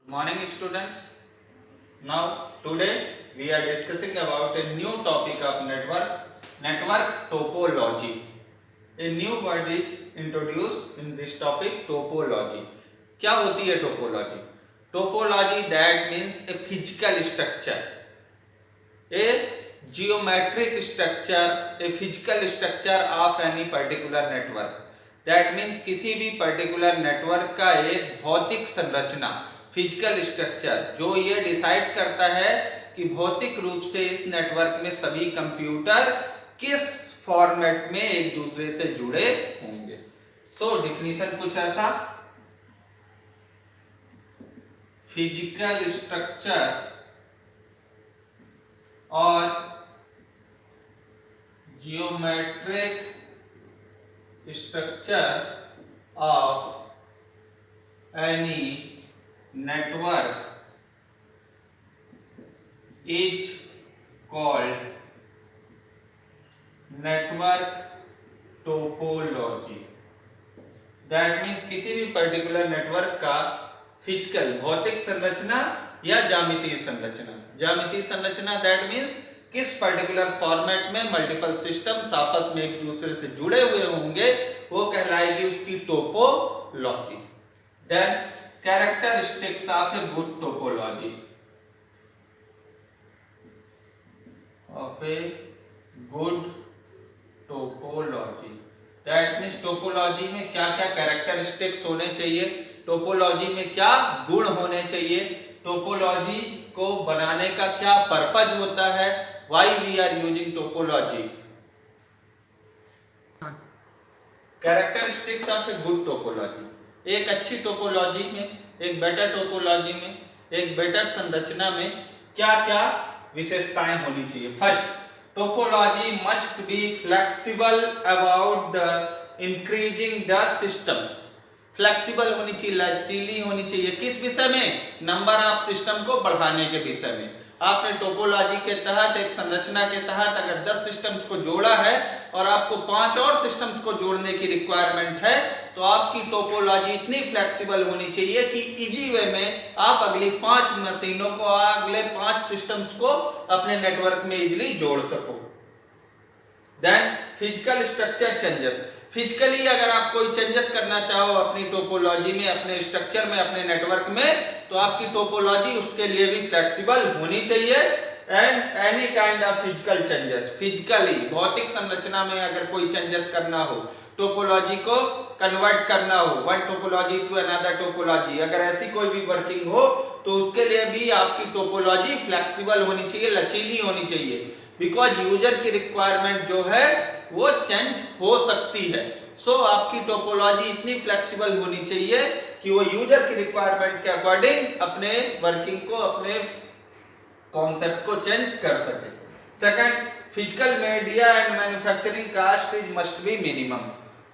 Morning students. Now today we are discussing about a new topic of network topology. A new word is introduced in this topic, topology. क्या होती है topology? Topology that means a physical structure, a geometric structure, a physical structure of any particular network. That means किसी भी particular network का एक भौतिक संरचना, physical structure जो ये डिसाइड करता है कि भौतिक रूप से इस नेटवर्क में सभी कंप्यूटर किस फॉर्मेट में एक दूसरे से जुड़े होंगे। तो डिफिनीशन कुछ ऐसा, फिजिकल स्ट्रक्चर और geometric structure of any network is called network topology. That means किसी भी पर्टिकुलर नेटवर्क का फिजिकल भौतिक संरचना या ज्यामितीय संरचना दैट मीन्स किस पर्टिकुलर फॉर्मेट में मल्टीपल सिस्टम्स आपस में एक दूसरे से जुड़े हुए होंगे वो कहलाएगी उसकी topology. Then characteristics of a good topology. That means topology में क्या क्या कैरेक्टरिस्टिक्स होने चाहिए, टोपोलॉजी में क्या गुण होने चाहिए, टोपोलॉजी को बनाने का क्या पर्पज होता है, why we are using topology. Characteristics of a good topology, एक अच्छी टोपोलॉजी में, एक बेटर टोपोलॉजी में, एक बेटर संरचना में क्या क्या विशेषताएं होनी चाहिए। First, topology must be flexible about the increasing the systems. Flexible होनी चाहिए, लचीली होनी चाहिए, किस विषय में, नंबर ऑफ सिस्टम को बढ़ाने के विषय में। आपने टोपोलॉजी के तहत एक संरचना के तहत अगर 10 सिस्टम्स को जोड़ा है और आपको 5 और सिस्टम्स को जोड़ने की रिक्वायरमेंट है तो आपकी टोपोलॉजी इतनी फ्लेक्सिबल होनी चाहिए कि इजी वे में आप अगली 5 मशीनों को, अगले 5 सिस्टम्स को अपने नेटवर्क में इजीली जोड़ सको। Then physical structure changes, physically अगर आप कोई चेंजेस करना चाहो अपनी टोपोलॉजी में, अपने स्ट्रक्चर में, अपने नेटवर्क में, तो आपकी टोपोलॉजी उसके लिए भी फ्लेक्सिबल होनी चाहिए। And any kind of physical changes, physically भौतिक संरचना में अगर कोई चेंजेस करना हो, टोपोलॉजी को कन्वर्ट करना हो one topology to another topology, अगर ऐसी कोई भी वर्किंग हो तो उसके लिए भी आपकी टोपोलॉजी फ्लेक्सिबल होनी चाहिए, लचीली होनी चाहिए, बिकॉज यूजर की रिक्वायरमेंट जो है वो चेंज हो सकती है। सो आपकी टोपोलॉजी इतनी फ्लेक्सिबल होनी चाहिए कि वो यूजर की रिक्वायरमेंट के अकॉर्डिंग अपने वर्किंग को, अपने कॉन्सेप्ट को चेंज कर सके। Second, physical media and manufacturing cost is must be minimum.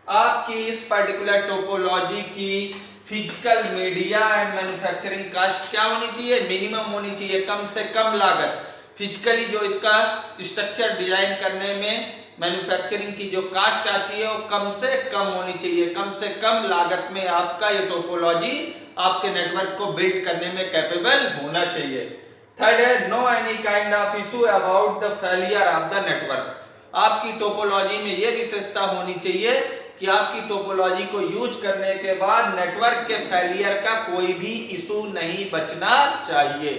आपकी इस पर्टिकुलर टोपोलॉजी की physical media and manufacturing cost क्या होनी चाहिए, मिनिमम होनी चाहिए, कम से कम लागत। फिजिकली जो इसका स्ट्रक्चर डिजाइन करने में मैन्युफैक्चरिंग की जो कास्ट आती है वो कम से कम होनी चाहिए, कम से कम लागत में आपका ये टोपोलॉजी आपके नेटवर्क को बिल्ड करने में कैपेबल होना चाहिए। थर्ड है, no any kind of issue about the failure of the network. आपकी टोपोलॉजी में यह विशेषता होनी चाहिए कि आपकी टोपोलॉजी को यूज करने के बाद नेटवर्क के फेलियर का कोई भी इशू नहीं बचना चाहिए।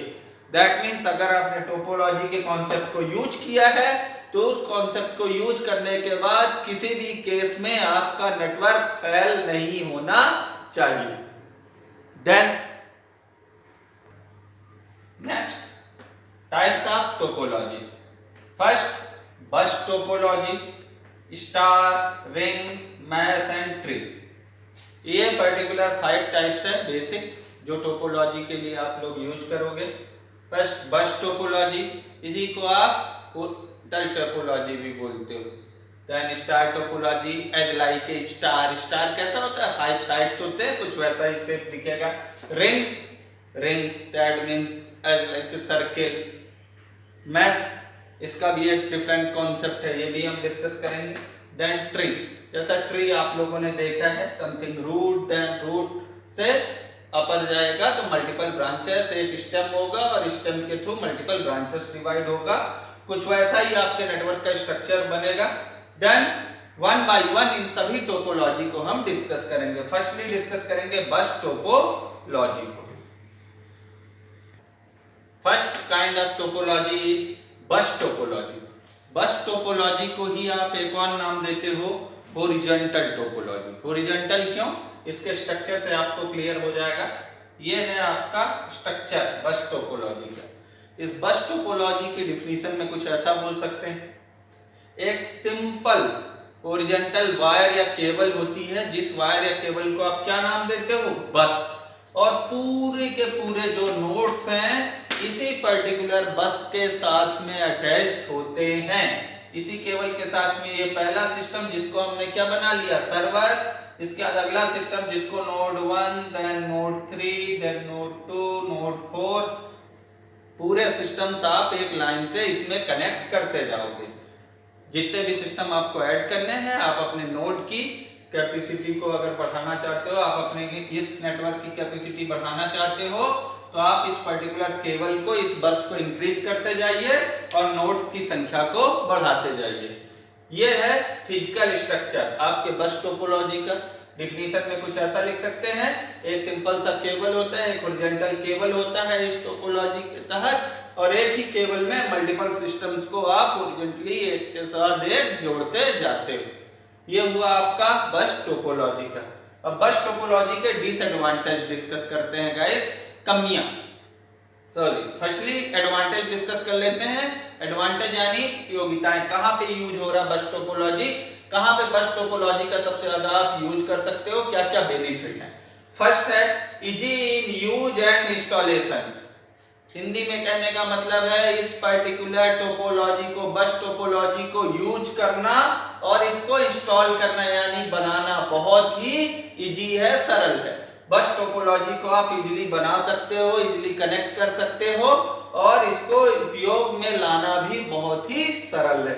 दैट मीन्स अगर आपने टोपोलॉजी के कॉन्सेप्ट को यूज किया है तो उस कॉन्सेप्ट को यूज करने के बाद किसी भी केस में आपका नेटवर्क फेल नहीं होना चाहिए। Then next, types of topology. First, bus topology, star, ring, mesh and tree. ये पर्टिकुलर 5 टाइप्स है बेसिक जो टोपोलॉजी के लिए आप लोग यूज करोगे। फर्स्ट, बस टोपोलॉजी, इसी को आप टल टोपोलॉजी भी बोलते हो। Then star topology as like a star, star कैसा होता है, 5 साइड्स होते हैं, कुछ वैसा ही शेप दिखेगा। Ring, ring that means as like a circle. Mesh, इसका भी एक डिफरेंट कॉन्सेप्ट है, ये भी हम डिस्कस करेंगे। देन ट्री, जैसा ट्री आप लोगों ने देखा है, समथिंग रूट, देन रूट से अपर जाएगा तो मल्टीपल ब्रांचेस, एक स्टेम होगा और स्टेम के थ्रू मल्टीपल ब्रांचेस डिवाइड होगा। कुछ वैसा ही आपके नेटवर्क का स्ट्रक्चर बनेगा। देन वन बाय वन इन सभी टोपोलॉजी को हम डिस्कस करेंगे। फर्स्टली डिस्कस करेंगे बस टोपोलॉजी को। First kind of topology is बस टोपोलॉजी। बस टोपोलॉजी को ही आप एक और नाम देते हो हॉरिजॉन्टल टोपोलॉजी। हॉरिजॉन्टल क्यों? इसके स्ट्रक्चर से आपको क्लियर हो जाएगा। ये है आपका स्ट्रक्चर बस टोपोलॉजी का। इस बस टोपोलॉजी की डिफिनीशन में कुछ ऐसा बोल सकते हैं, एक सिंपल हॉरिजॉन्टल वायर या केबल होती है, जिस वायर या केबल को आप क्या नाम देते हो? बस। और पूरे के पूरे जो नोड्स हैं इसी पर्टिकुलर बस के साथ में अटैच्ड होते हैं। इसी केबल के साथ में ये पहला सिस्टम जिसको हमने क्या बना लिया? सर्वर। इसके बाद अगला सिस्टम जिसको node 1, then node 3, then node 2, node 4, पूरे सिस्टम्स आप एक लाइन से इसमें कनेक्ट करते जाओगे। जितने भी सिस्टम आपको ऐड करने हैं, आप अपने नोड की कैपेसिटी को अगर बढ़ाना चाहते हो, आप अपने इस नेटवर्क की कैपेसिटी बढ़ाना चाहते हो, तो आप इस पर्टिकुलर केबल को, इस बस को इंक्रीज करते जाइए और नोड्स की संख्या को बढ़ाते जाइए। ये है फिजिकल स्ट्रक्चर आपके बस टोपोलॉजी का। डिफिनीशन में कुछ ऐसा लिख सकते हैं, एक सिंपल सा केबल होता है, एक हॉरिजॉन्टल केबल होता है इस टोपोलॉजी के तहत, और एक ही केबल में मल्टीपल सिस्टम्स को आप हॉरिजॉन्टली एक के साथ एक जोड़ते जाते हो। ये हुआ आपका बस टोपोलॉजी का। अब बस टोपोलॉजी के डिसएडवांटेज डिस्कस करते हैं गाइस, कमियां। फर्स्टली एडवांटेज डिस्कस कर लेते हैं। एडवांटेज यानी योग्यताएं, कहां पे यूज हो रहा बस टोपोलॉजी, कहां पे बस टोपोलॉजी का सबसे ज्यादा आप यूज कर सकते हो, क्या क्या बेनिफिट है। फर्स्ट है easy in use and installation. Hindi में कहने का मतलब है इस पर्टिकुलर टोपोलॉजी को, बस टोपोलॉजी को यूज करना और इसको इंस्टॉल करना यानी बनाना बहुत ही इजी है, सरल है। बस टोपोलॉजी को आप इजीली बना सकते हो, इजीली कनेक्ट कर सकते हो और इसको उपयोग में लाना भी बहुत ही सरल है।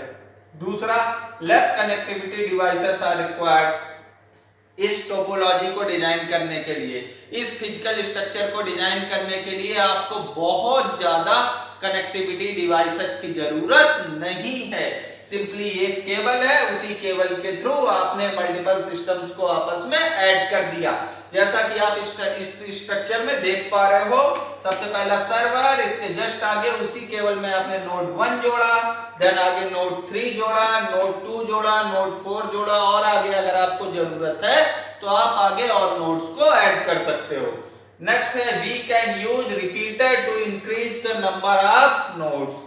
दूसरा, less connectivity devices are required. इस टोपोलॉजी को डिजाइन करने के लिए, इस फिजिकल स्ट्रक्चर को डिजाइन करने के लिए आपको बहुत ज्यादा कनेक्टिविटी डिवाइसेस की जरूरत नहीं है। सिंपली एक केबल है, उसी केबल के थ्रू आपने मल्टीपल सिस्टम्स को आपस में ऐड कर दिया। जैसा कि आप इस स्ट्रक्चर में देख पा रहे हो, सबसे पहला सर्वर, इसके जस्ट आगे उसी केबल में आपने नोड 1 जोड़ा, देन आगे नोड 3 जोड़ा, नोड 2 जोड़ा, नोड 4 जोड़ा, और आगे अगर आपको जरूरत है तो आप आगे और नोड्स को ऐड कर सकते हो। नेक्स्ट है we can use repeater to increase the number of nodes.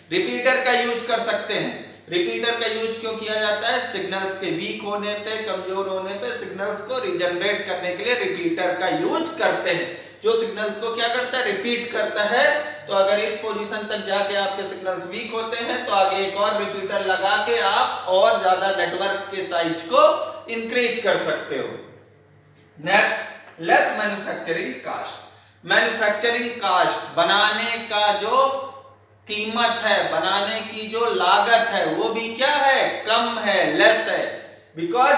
Repeater का यूज कर सकते हैं। रिपीटर का यूज क्यों किया जाता है? सिग्नल्स के वीक होने पे, कमजोर होने पे सिग्नल्स को रिजनरेट करने के लिए रिपीटर का यूज करते हैं, जो सिग्नल्स को क्या करता है? रिपीट करता है। तो अगर इस पोजीशन तक जाके आपके सिग्नल्स वीक होते हैं तो आगे एक और रिपीटर लगा के आप और ज्यादा नेटवर्क के साइज को इंक्रीज कर सकते हो। Next, less manufacturing cost. Manufacturing cost, बनाने का जो कीमत है, बनाने की जो लागत है, वो भी क्या है? कम है, लेस है, बिकॉज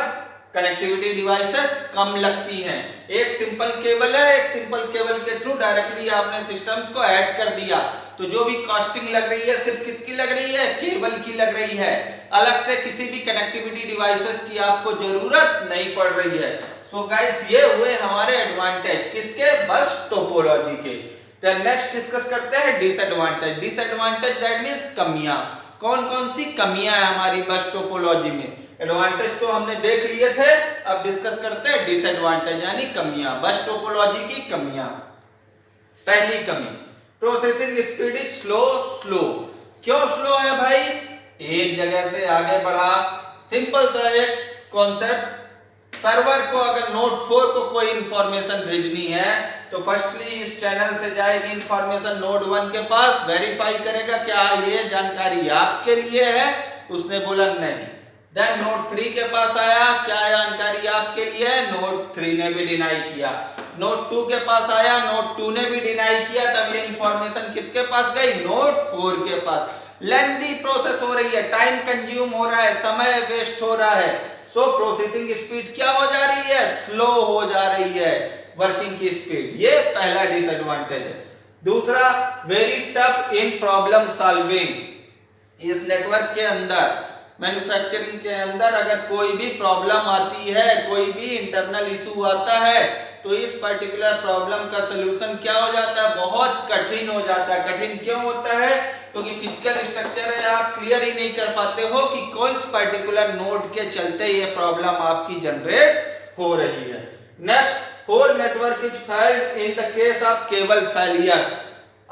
कनेक्टिविटी डिवाइसेस कम लगती हैं। एक सिंपल केबल है, एक सिंपल केबल के थ्रू डायरेक्टली आपने सिस्टम्स को ऐड कर दिया, तो जो भी कॉस्टिंग लग रही है सिर्फ किसकी लग रही है? केबल की लग रही है। अलग से किसी भी कनेक्टिविटी डिवाइसेस की आपको जरूरत नहीं पड़ रही है। सो गाइस, ये हुए हमारे एडवांटेज किसके? बस टोपोलॉजी के। नेक्स्ट डिस्कस करते हैं डिसएडवांटेज। डिसएडवांटेज दैट मींस कमियां। कौन कौन सी कमियां है हमारी बस टोपोलॉजी में? एडवांटेज तो हमने देख लिए थे, अब डिस्कस करते हैं डिसएडवांटेज यानी कमियां, बस टोपोलॉजी की कमियां। पहली कमी, प्रोसेसिंग स्पीड इज स्लो। क्यों स्लो है भाई? एक जगह से आगे बढ़ा, सिंपल सा एक कॉन्सेप्ट, सर्वर को अगर नोड 4 को कोई इंफॉर्मेशन भेजनी है तो फर्स्टली इस चैनल से जाएगी इंफॉर्मेशन नोड 1 के पास, वेरीफाई करेगा क्या ये जानकारी आपके लिए है, उसने बोला नहीं। देन नोड 3 के पास आया, क्या जानकारी आपके लिए है, नोड 3 ने भी डिनाई किया। नोड 2 के पास आया, नोड 2 ने भी डिनाई किया, तब ये इंफॉर्मेशन किसके पास गई, नोड 4 के पास। लेंथी प्रोसेस हो रही है, टाइम कंज्यूम हो रहा है, समय वेस्ट हो रहा है। सो प्रोसेसिंग स्पीड क्या हो जा रही है, स्लो हो जा रही है। वर्किंग की स्पीड, ये पहला डिसएडवांटेज है। दूसरा, वेरी टफ इन प्रॉब्लम सॉल्विंग। इस नेटवर्क के अंदर, मैन्युफैक्चरिंग के अंदर अगर कोई भी प्रॉब्लम आती है, कोई भी इंटरनल इशू आता है, तो इस पर्टिकुलर प्रॉब्लम का सलूशन क्या हो जाता है, बहुत कठिन हो जाता है। कठिन क्यों होता है, क्योंकि फिजिकल स्ट्रक्चर है, आप क्लियर ही नहीं कर पाते हो कि कौन सी पर्टिकुलर नोड के चलते ये प्रॉब्लम आपकी जनरेट हो रही है। Next, whole network is failed in the case of cable failure.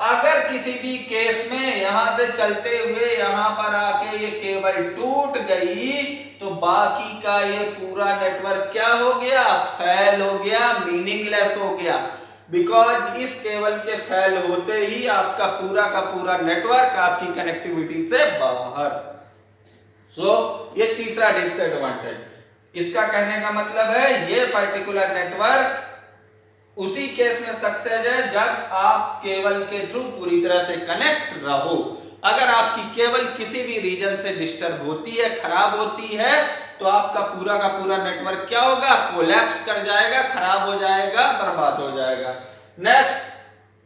अगर किसी भी केस में यहां से चलते हुए यहां पर आके ये केबल टूट गई, तो बाकी का ये पूरा नेटवर्क क्या हो गया, फेल हो गया, मीनिंगलेस हो गया। बिकॉज इस केबल के फेल होते ही आपका पूरा का पूरा नेटवर्क आपकी कनेक्टिविटी से बाहर। ये तीसरा डिसएडवांटेज। इसका कहने का मतलब है ये पर्टिकुलर नेटवर्क उसी केस में सक्सेस है जब आप केबल के थ्रू पूरी तरह से कनेक्ट रहो। अगर आपकी केबल किसी भी रीजन से डिस्टर्ब होती है, खराब होती है, तो आपका पूरा का पूरा नेटवर्क क्या होगा, कोलैप्स कर जाएगा, खराब हो जाएगा, बर्बाद हो जाएगा। Next,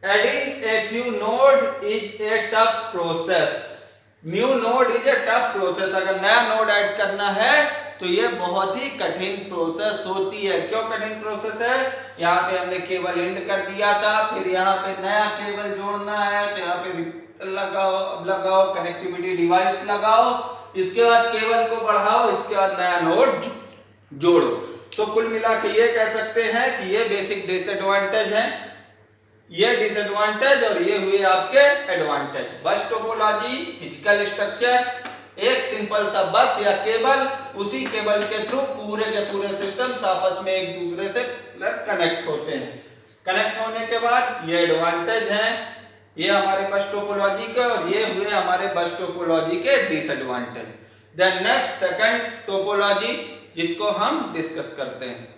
adding a new node is a tough process. New node is a tough process. अगर नया नोड ऐड करना है तो ये बहुत ही कठिन प्रोसेस होती है। क्यों कठिन प्रोसेस है, यहाँ पे हमने केबल एंड कर दिया था, फिर यहाँ पे नया केबल जोड़ना है, तो यहाँ पे लगाओ कनेक्टिविटी डिवाइस लगाओ, इसके बाद केबल को बढ़ाओ, इसके बाद नया नोड जोड़ो। तो कुल मिला के ये कह सकते हैं कि ये बेसिक डिसएडवांटेज है, ये डिसएडवांटेज और ये हुए आपके एडवांटेज। बस टोपोलॉजी, फिजिकल स्ट्रक्चर, एक सिंपल सा बस या केबल, उसी केबल के थ्रू पूरे के पूरे सिस्टम्स आपस में एक दूसरे से कनेक्ट होते हैं। कनेक्ट होने के बाद ये एडवांटेज हैं, ये हमारे बस टोपोलॉजी के, और ये हुए हमारे बस टोपोलॉजी के disadvantage. Then next, second topology जिसको हम डिस्कस करते हैं।